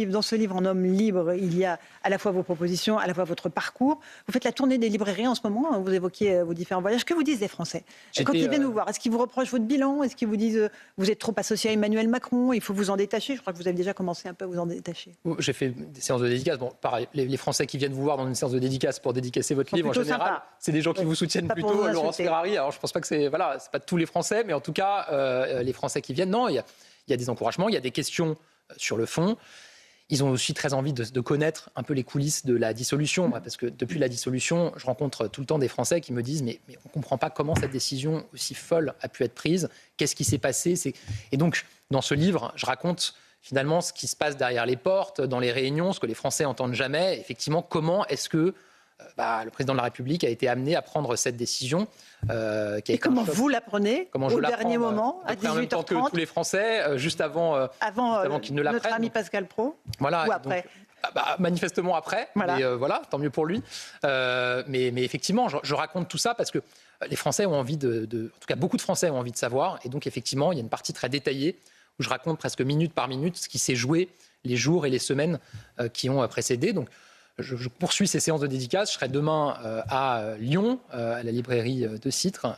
Dans ce livre, En homme libre, il y a à la fois vos propositions, à la fois votre parcours. Vous faites la tournée des librairies en ce moment, hein, vous évoquiez vos différents voyages. Que vous disent les Français quand ils viennent vous voir? Est-ce qu'ils vous reprochent votre bilan? Est-ce qu'ils vous disent vous êtes trop associé à Emmanuel Macron, il faut vous en détacher? Je crois que vous avez déjà commencé un peu à vous en détacher. J'ai fait des séances de dédicace. Bon, pareil, les Français qui viennent vous voir dans une séance de dédicace pour dédicacer votre livre, en général, c'est des gens qui vous soutiennent plutôt. Laurence Ferrari, alors je ne pense pas que c'est pas tous les Français, mais en tout cas, les Français qui viennent, non, il y a des encouragements, il y a des questions sur le fond. Ils ont aussi très envie de connaître un peu les coulisses de la dissolution, parce que depuis la dissolution, je rencontre tout le temps des Français qui me disent mais on ne comprend pas comment cette décision aussi folle a pu être prise, qu'est-ce qui s'est passé. Et donc, dans ce livre, je raconte finalement ce qui se passe derrière les portes, dans les réunions, ce que les Français n'entendent jamais. Effectivement, comment est-ce que le président de la République a été amené à prendre cette décision. Et comment vous la prenez au dernier moment, à 18h30 en même temps que tous les Français, juste avant qu'ils ne la prennent. Notre ami Pascal Pro, voilà, ou après manifestement après, voilà. Mais tant mieux pour lui. Mais effectivement, je raconte tout ça parce que les Français ont envie en tout cas beaucoup de Français ont envie de savoir. Et donc effectivement, il y a une partie très détaillée où je raconte presque minute par minute ce qui s'est joué les jours et les semaines qui ont précédé. Donc je poursuis ces séances de dédicace. Je serai demain à Lyon, à la librairie de Citre,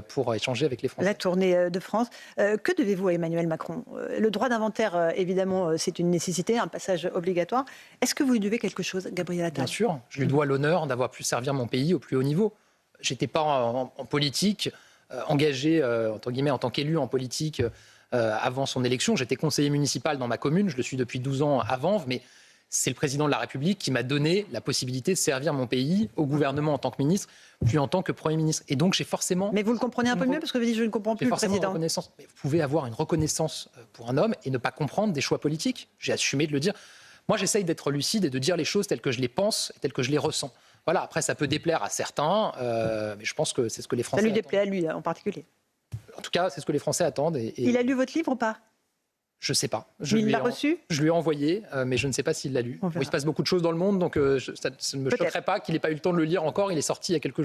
pour échanger avec les Français. La tournée de France. Que devez-vous à Emmanuel Macron? Le droit d'inventaire, évidemment, c'est une nécessité, un passage obligatoire. Est-ce que vous lui devez quelque chose, Gabriel Attal? Bien sûr. Je lui dois l'honneur d'avoir pu servir mon pays au plus haut niveau. Je n'étais pas en politique, engagé, entre guillemets, en tant qu'élu en politique avant son élection. J'étais conseiller municipal dans ma commune. Je le suis depuis 12 ans à Vanves, mais c'est le président de la République qui m'a donné la possibilité de servir mon pays au gouvernement en tant que ministre, puis en tant que Premier ministre. Et donc j'ai forcément... Mais vous le comprenez un peu mieux parce que vous dites je ne comprends plus le président. Reconnaissance. Mais vous pouvez avoir une reconnaissance pour un homme et ne pas comprendre des choix politiques. J'ai assumé de le dire. Moi j'essaye d'être lucide et de dire les choses telles que je les pense et telles que je les ressens. Voilà, après ça peut déplaire à certains, mais je pense que c'est ce que les Français attendent. Ça lui déplaît attendent. à lui en particulier. En tout cas, c'est ce que les Français attendent. Il a lu votre livre ou pas? Je ne sais pas. Il l'a reçu? Je lui ai envoyé, mais je ne sais pas s'il l'a lu. Il se passe beaucoup de choses dans le monde, donc ça ne me choquerait pas qu'il n'ait pas eu le temps de le lire encore. Il est sorti il y a quelques jours.